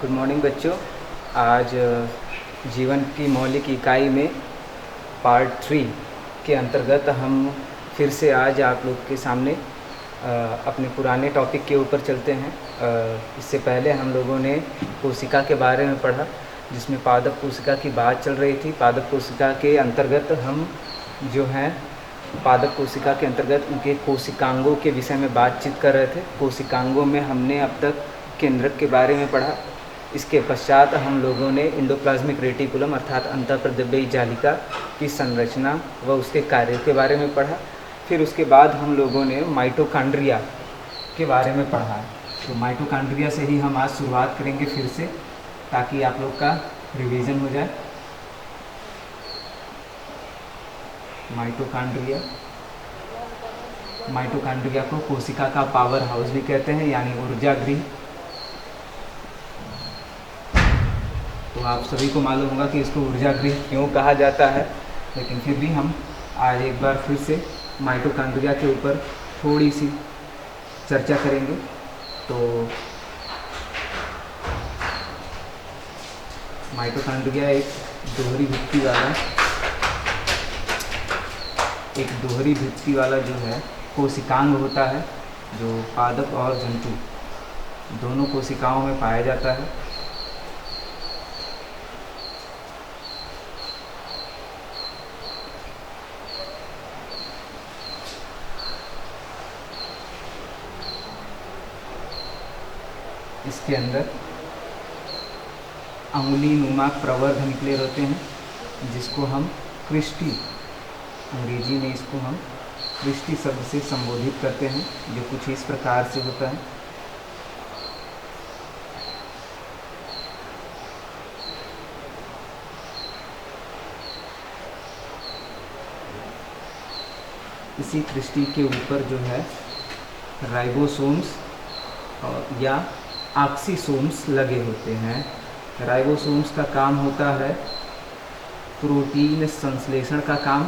Good morning बच्चों। आज जीवन की मौलिक इकाई में पार्ट 3 के अंतर्गत हम फिर से आज आप लोग के सामने अपने पुराने टॉपिक के ऊपर चलते हैं। इससे पहले हम लोगों ने कोशिका के बारे में पढ़ा, जिसमें पादप कोशिका की बात चल रही थी। पादप कोशिका के अंतर्गत हम जो हैं पादप कोशिका के अंतर्गत उनके कोशिकांगों के विषय में बातचीत कर रहे थे। कोशिकांगों में हमने अब तक केंद्रक के बारे में पढ़ा। इसके पश्चात हम लोगों ने एंडोप्लाज्मिक रेटिकुलम अर्थात अंतःप्रद्रव्यी जालिका की संरचना व उसके कार्यों के बारे में पढ़ा। फिर उसके बाद हम लोगों ने माइटोकॉन्ड्रिया के बारे में पढ़ा। तो माइटोकॉन्ड्रिया से ही हम आज शुरुआत करेंगे फिर से, ताकि आप लोग का रिवीजन हो जाए। माइटोकॉन्ड्रिया को कोशिका का पावर हाउस भी कहते हैं, यानी ऊर्जा गृह। तो आप सभी को मालूम होगा कि इसको ऊर्जा गृह क्यों कहा जाता है, लेकिन फिर भी हम आज एक बार फिर से माइटोकॉन्ड्रिया के ऊपर थोड़ी सी चर्चा करेंगे। तो माइटोकॉन्ड्रिया एक दोहरी भित्ति वाला जो है कोशिकांग होता है, जो पादप और जंतु दोनों कोशिकाओं में पाया जाता है। इसके अंदर अंगुली नुमा प्रवर्ध निकले रहते हैं, जिसको हम क्रिस्टी, अंग्रेजी में इसको हम क्रिस्टी शब्द से संबोधित करते हैं, जो कुछ इस प्रकार से होता है। इसी क्रिस्टी के ऊपर जो है राइबोसोम्स या ऑक्सीसोम्स लगे होते हैं। राइबोसोम्स का काम होता है प्रोटीन संश्लेषण का काम।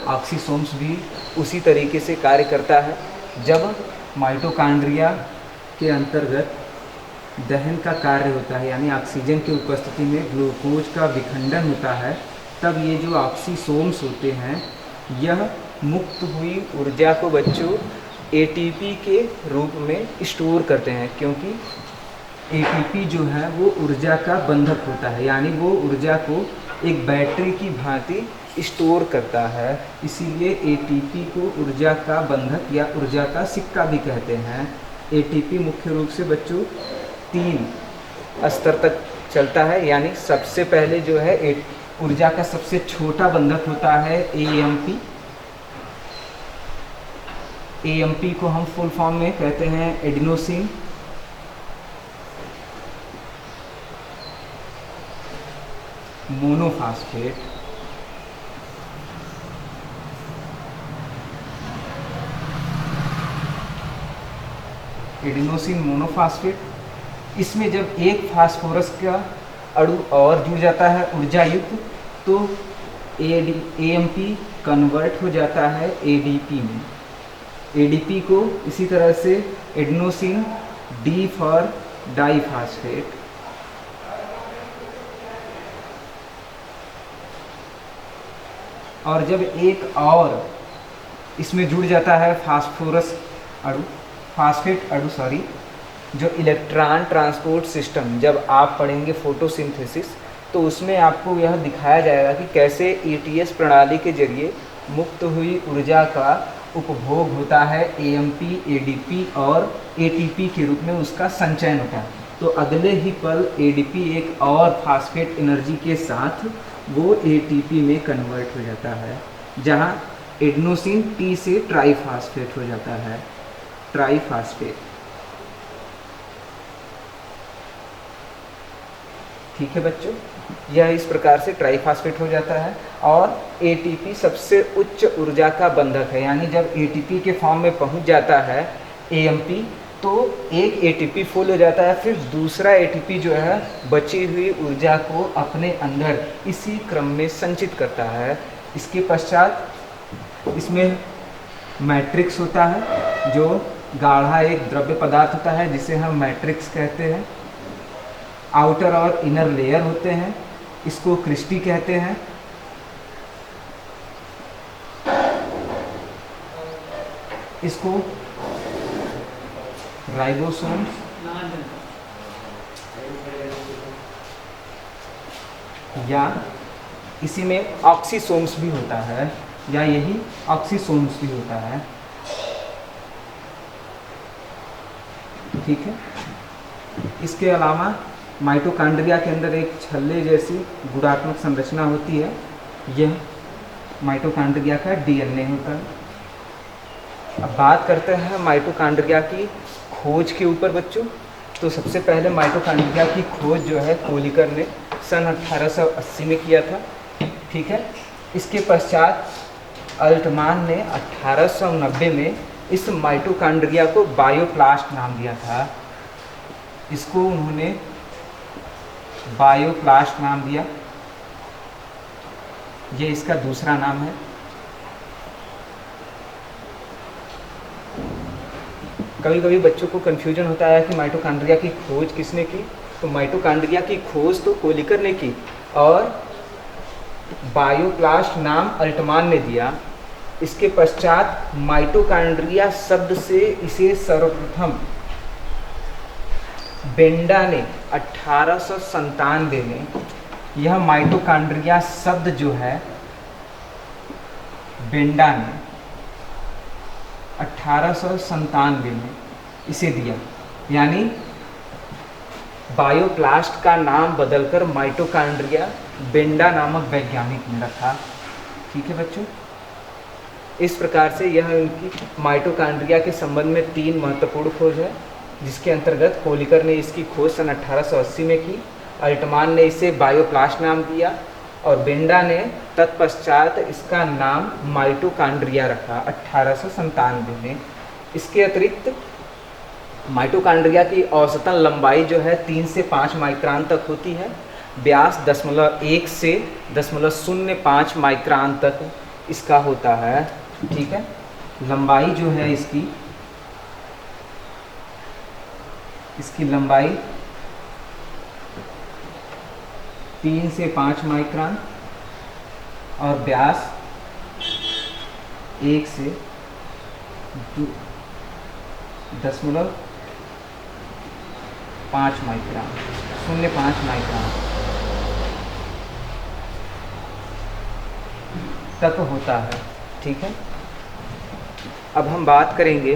ऑक्सीसोम्स भी उसी तरीके से कार्य करता है। जब माइटोकॉन्ड्रिया के अंतर्गत दहन का कार्य होता है, यानी ऑक्सीजन की उपस्थिति में ग्लूकोज का विखंडन होता है, तब ये जो ऑक्सीसोम्स होते हैं यह मुक्त हुई ऊर्जा को बच्चों एटीपी के रूप में स्टोर करते हैं, क्योंकि एटीपी जो है वो ऊर्जा का बंधक होता है, यानी वो ऊर्जा को एक बैटरी की भांति स्टोर करता है। इसीलिए एटीपी को ऊर्जा का बंधक या ऊर्जा का सिक्का भी कहते हैं। एटीपी मुख्य रूप से बच्चों 3 स्तर तक चलता है, यानी सबसे पहले जो है ऊर्जा का सबसे छोटा बंधक होता है एएमपी। एएमपी को हम फुल फॉर्म में कहते हैं एडिनोसिन मोनोफास्फेट। एडिनोसिन मोनोफास्फेट, इसमें जब एक फास्फोरस का अणु और जुड़ जाता है ऊर्जा युक्त, तो एएमपी कन्वर्ट हो जाता है एडीपी में। एडीपी को इसी तरह से एडिनोसिन डी फॉर डाईफास्फेट, और जब एक और इसमें जुड़ जाता है फास्फेट अणु जो इलेक्ट्रॉन ट्रांसपोर्ट सिस्टम, जब आप पढ़ेंगे फोटोसिंथेसिस तो उसमें आपको यह दिखाया जाएगा कि कैसे ईटीएस प्रणाली के जरिए मुक्त हुई ऊर्जा का उपभोग होता है। एएमपी, एडीपी और एटीपी के रूप में उसका संचयन होता है। तो अगले ही पल एडीपी एक और फास्फेट एनर्जी के साथ वो एटीपी में कन्वर्ट हो जाता है, जहां एडिनोसिन टी से ट्राईफास्फेट हो जाता है, ट्राईफास्फेट। ठीक है बच्चों, यह इस प्रकार से ट्राईफास्फेट हो जाता है। और एटीपी सबसे उच्च ऊर्जा का बंधक है, यानी जब एटीपी के फॉर्म में पहुंच जाता है एएमपी, तो एक एटीपी फुल हो जाता है, फिर दूसरा एटीपी जो है बची हुई ऊर्जा को अपने अंदर इसी क्रम में संचित करता है। इसके पश्चात इसमें मैट्रिक्स होता है, जो गाढ़ा एक द्रव्य पदार्थ होता है जिसे हम मैट्रिक्स कहते हैं। आउटर और इनर लेयर होते हैं, इसको क्रिस्टी कहते हैं। इसको राइबोसोम्स या इसी में ऑक्सीसोम्स भी होता है, या यही ऑक्सीसोम्स भी होता है। ठीक है। इसके अलावा माइटोकॉन्ड्रिया के अंदर एक छल्ले जैसी गुणात्मक संरचना होती है, यह माइटोकॉन्ड्रिया का डीएनए होता है। अब बात करते हैं माइटोकॉन्ड्रिया की खोज के ऊपर बच्चों। तो सबसे पहले माइटोकॉन्ड्रिया की खोज जो है कोलिकर ने सन 1880 में किया था। ठीक है। इसके पश्चात अल्टमान ने 1890 में इस माइटोकॉन्ड्रिया को बायोप्लास्ट नाम दिया था। इसको उन्होंने बायोप्लास्ट नाम दिया, ये इसका दूसरा नाम है। कभी कभी बच्चों को कन्फ्यूजन होता है कि माइटोकॉन्ड्रिया की खोज किसने की। तो माइटोकॉन्ड्रिया की खोज तो कोलिकर ने की और बायोप्लास्ट नाम अल्टमान ने दिया। इसके पश्चात माइटोकॉन्ड्रिया शब्द से इसे सर्वप्रथम बेंडा ने 1897 में, यह माइटोकॉन्ड्रिया शब्द जो है बेंडा ने 1897 में इसे दिया। यानी बायोप्लास्ट का नाम बदलकर माइटोकॉन्ड्रिया बेंडा नामक वैज्ञानिक ने रखा। ठीक है बच्चों। इस प्रकार से यह उनकी माइटोकॉन्ड्रिया के संबंध में 3 महत्वपूर्ण खोज है, जिसके अंतर्गत कोलिकर ने इसकी खोज सन 1880 में की, अल्टमान ने इसे बायोप्लास्ट नाम दिया और बेंडा ने तत्पश्चात इसका नाम माइटोकॉन्ड्रिया रखा 1897 में। इसके अतिरिक्त माइटोकॉन्ड्रिया की औसतन लंबाई जो है 3 से 5 माइक्रोन तक होती है, व्यास 0.1 से 0.05 माइक्रोन तक इसका होता है। ठीक है। लंबाई जो है इसकी लंबाई 3 से 5 माइक्रोन और व्यास 1 से 0.5 माइक्रोन, 0.5 माइक्रोन तक होता है। ठीक है। अब हम बात करेंगे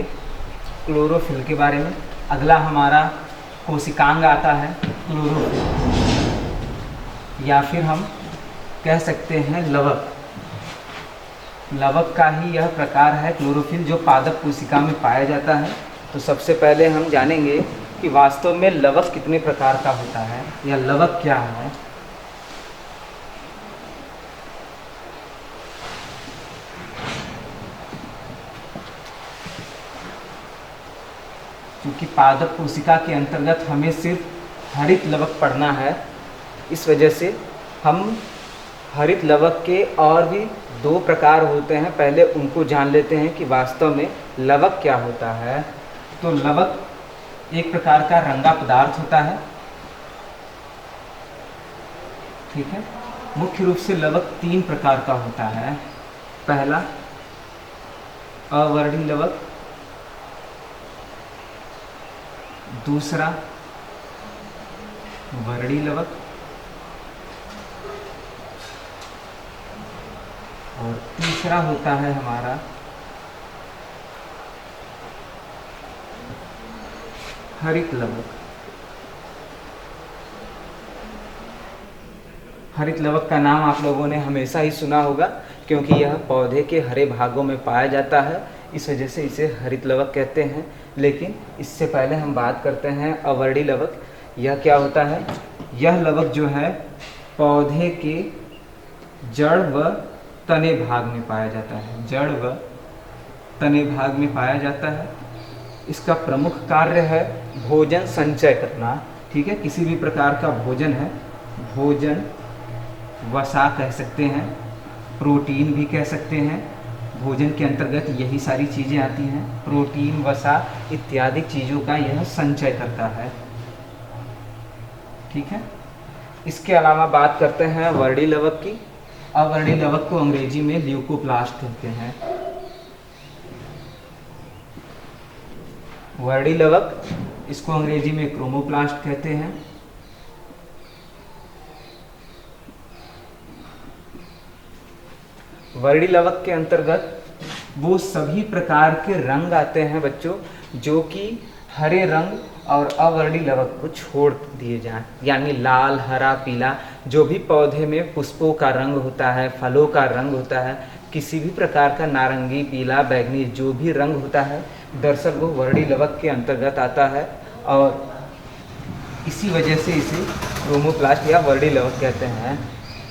क्लोरोफिल के बारे में। अगला हमारा कोशिकांग आता है क्लोरोफिल, या फिर हम कह सकते हैं लवक। लवक का ही यह प्रकार है क्लोरोफिल जो पादप कोशिका में पाया जाता है। तो सबसे पहले हम जानेंगे कि वास्तव में लवक कितने प्रकार का होता है या लवक क्या है। क्योंकि पादप कोशिका के अंतर्गत हमें सिर्फ हरित लवक पढ़ना है, इस वजह से हम हरित लवक के और भी 2 प्रकार होते हैं, पहले उनको जान लेते हैं कि वास्तव में लवक क्या होता है। तो लवक एक प्रकार का रंगा पदार्थ होता है। ठीक है। मुख्य रूप से लवक 3 प्रकार का होता है। पहला अवर्णी लवक, दूसरा वर्णी लवक और तीसरा होता है हमारा हरित लवक। हरित लवक का नाम आप लोगों ने हमेशा ही सुना होगा, क्योंकि यह पौधे के हरे भागों में पाया जाता है, इस वजह से इसे हरित लवक कहते हैं। लेकिन इससे पहले हम बात करते हैं अवर्णी लवक। यह क्या होता है? यह लवक जो है पौधे के जड़ व तने भाग में पाया जाता है, जड़ व तने भाग में पाया जाता है। इसका प्रमुख कार्य है भोजन संचय करना। ठीक है। किसी भी प्रकार का भोजन है, भोजन वसा कह सकते हैं, प्रोटीन भी कह सकते हैं। भोजन के अंतर्गत यही सारी चीज़ें आती हैं, प्रोटीन, वसा इत्यादि चीज़ों का यह संचय करता है। ठीक है। इसके अलावा बात करते हैं वर्डी लवक की। अवर्णी लवक को अंग्रेजी में ल्यूकोप्लास्ट कहते हैं। वर्डी लवक, इसको अंग्रेजी में क्रोमोप्लास्ट कहते हैं। वर्डी लवक के अंतर्गत वो सभी प्रकार के रंग आते हैं बच्चों जो कि हरे रंग और अवर्णी लवक को छोड़ दिए जाएं, यानी लाल, हरा, पीला जो भी पौधे में पुष्पों का रंग होता है, फलों का रंग होता है, किसी भी प्रकार का नारंगी, पीला, बैंगनी जो भी रंग होता है, दरअसल वो वर्णी लवक के अंतर्गत आता है और इसी वजह से इसे क्रोमोप्लास्ट या वर्णी लवक कहते हैं।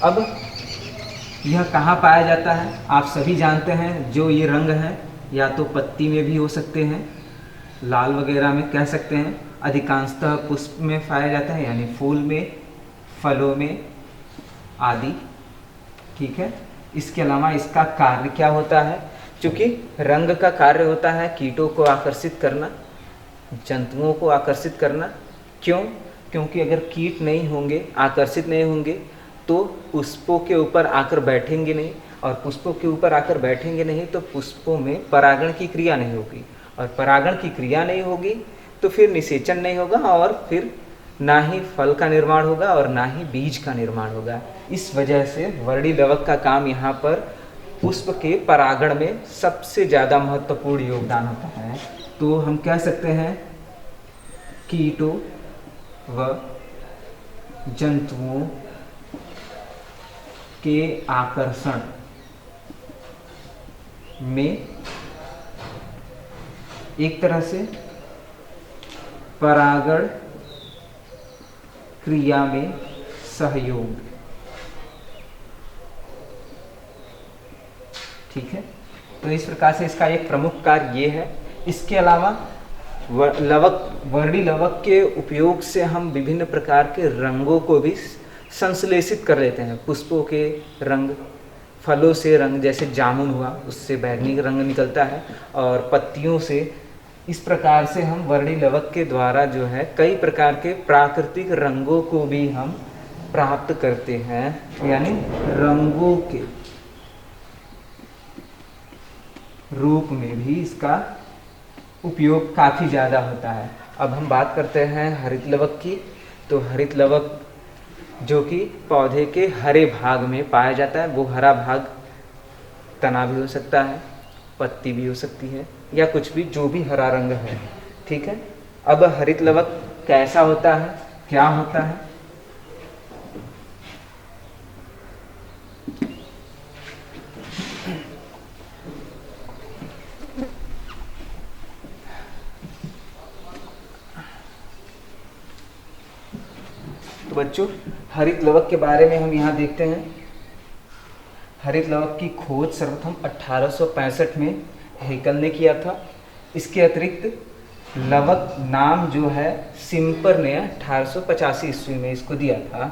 अब यह कहाँ पाया जाता है? आप सभी जानते हैं जो ये रंग है या तो पत्ती में भी हो सकते हैं, लाल वगैरह में कह सकते हैं, अधिकांशतः पुष्प में पाया जाता है यानी फूल में, फलों में आदि। ठीक है। इसके अलावा इसका कार्य क्या होता है? चूँकि रंग का कार्य होता है कीटों को आकर्षित करना, जंतुओं को आकर्षित करना। क्यों? क्योंकि अगर कीट नहीं होंगे, आकर्षित नहीं होंगे तो पुष्पों के ऊपर आकर बैठेंगे नहीं, और पुष्पों के ऊपर आकर बैठेंगे नहीं तो पुष्पों में परागण की क्रिया नहीं होगी, और परागण की क्रिया नहीं होगी तो फिर निषेचन नहीं होगा, और फिर ना ही फल का निर्माण होगा और ना ही बीज का निर्माण होगा। इस वजह से वर्णी लवक का काम यहाँ पर पुष्प के परागण में सबसे ज़्यादा महत्वपूर्ण योगदान होता है। तो हम कह सकते हैं कीटों व जंतुओं के आकर्षण में एक तरह से परागण क्रिया में सहयोग। ठीक है। तो इस प्रकार से इसका एक प्रमुख कार्य ये है। इसके अलावा वर्णी लवक के उपयोग से हम विभिन्न प्रकार के रंगों को भी संश्लेषित कर लेते हैं। पुष्पों के रंग, फलों से रंग, जैसे जामुन हुआ उससे बैंगनी रंग निकलता है, और पत्तियों से। इस प्रकार से हम वर्णी लवक के द्वारा जो है कई प्रकार के प्राकृतिक रंगों को भी हम प्राप्त करते हैं, यानी रंगों के रूप में भी इसका उपयोग काफ़ी ज़्यादा होता है। अब हम बात करते हैं हरित लवक की। तो हरित लवक जो कि पौधे के हरे भाग में पाया जाता है, वो हरा भाग तना भी हो सकता है, पत्ती भी हो सकती है, या कुछ भी जो भी हरा रंग है। ठीक है। अब हरित लवक कैसा होता है, क्या होता है? तो बच्चों हरित लवक के बारे में हम यहाँ देखते हैं। हरित लवक की खोज सर्वप्रथम 1865 में हेकल ने किया था। इसके अतिरिक्त लवक नाम जो है सिम्पर ने 1885 ईस्वी में इसको दिया था।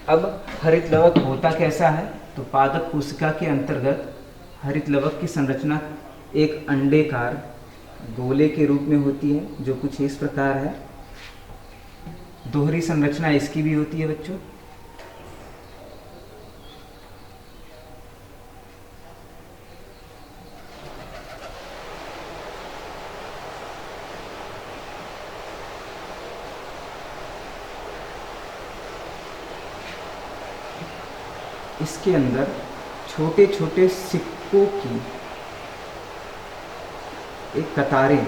अब हरित लवक होता कैसा है? तो पादप कोशिका के अंतर्गत हरित लवक की संरचना एक अंडेकार गोले के रूप में होती है, जो कुछ इस प्रकार है। दोहरी संरचना इसकी भी होती है बच्चों। इसके अंदर छोटे छोटे सिक्कों की एक कतारें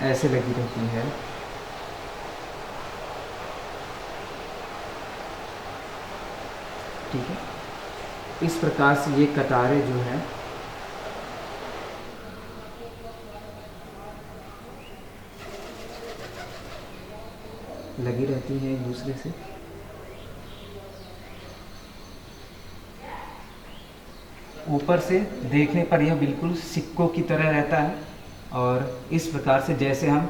ऐसे लगी रहती है। ठीक है। इस प्रकार से ये कतारें जो है लगी रहती हैं एक दूसरे से। ऊपर से देखने पर यह बिल्कुल सिक्कों की तरह रहता है, और इस प्रकार से जैसे हम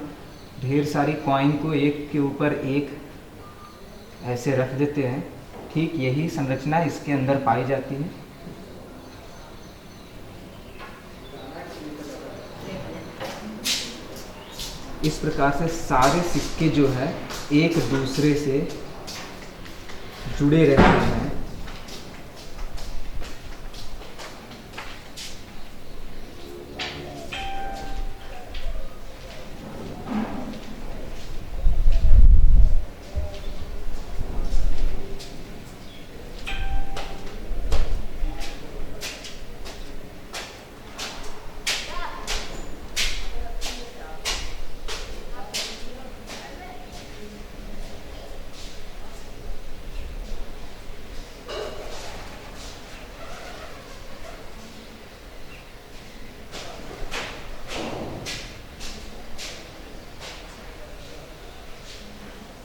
ढेर सारी कॉइन को एक के ऊपर एक ऐसे रख देते हैं, ठीक यही संरचना इसके अंदर पाई जाती है। इस प्रकार से सारे सिक्के जो है एक दूसरे से जुड़े रहते हैं।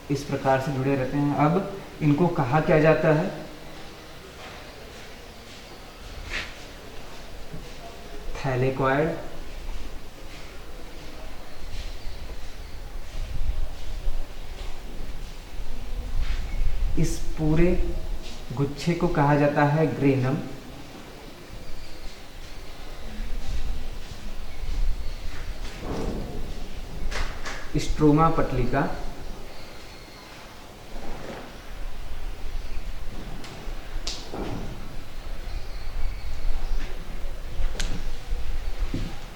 इस प्रकार से जुड़े रहते हैं। अब इनको कहा क्या जाता है? थैलेकॉइड, इस पूरे गुच्छे को कहा जाता है ग्रेनम। स्ट्रोमा पटलिका,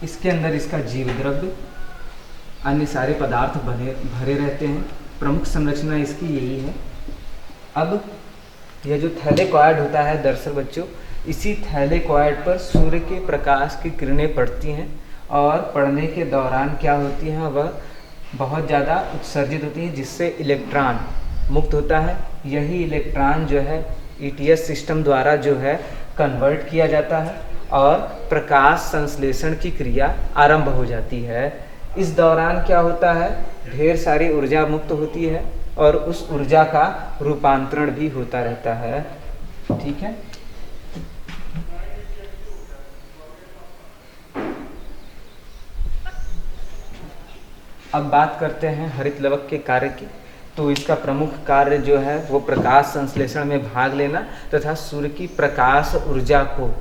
इसके अंदर इसका जीव द्रव्य, अन्य सारे पदार्थ भरे रहते हैं। प्रमुख संरचना इसकी यही है। अब यह जो थैलेकॉइड होता है, दरअसल बच्चों, इसी थैलेकॉइड पर सूर्य के प्रकाश की किरणें पड़ती हैं और पड़ने के दौरान क्या होती हैं, वह बहुत ज़्यादा उत्सर्जित होती हैं, जिससे इलेक्ट्रॉन मुक्त होता है। यही इलेक्ट्रॉन जो है ईटीएस सिस्टम द्वारा जो है कन्वर्ट किया जाता है और प्रकाश संश्लेषण की क्रिया आरंभ हो जाती है। इस दौरान क्या होता है, ढेर सारी ऊर्जा मुक्त होती है और उस ऊर्जा का रूपांतरण भी होता रहता है। ठीक है। अब बात करते हैं हरित लवक के कार्य की। तो इसका प्रमुख कार्य जो है वो प्रकाश संश्लेषण में भाग लेना तथा सूर्य की प्रकाश ऊर्जा को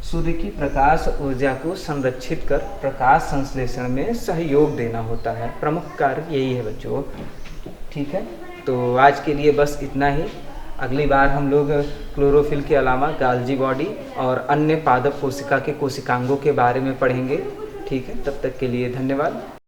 सूर्य की प्रकाश ऊर्जा को संरक्षित कर प्रकाश संश्लेषण में सहयोग देना होता है। प्रमुख कार्य यही है बच्चों। ठीक है, तो आज के लिए बस इतना ही। अगली बार हम लोग क्लोरोफिल के अलावा गाल्जी बॉडी और अन्य पादप कोशिका के कोशिकांगों के बारे में पढ़ेंगे। ठीक है, तब तक के लिए धन्यवाद।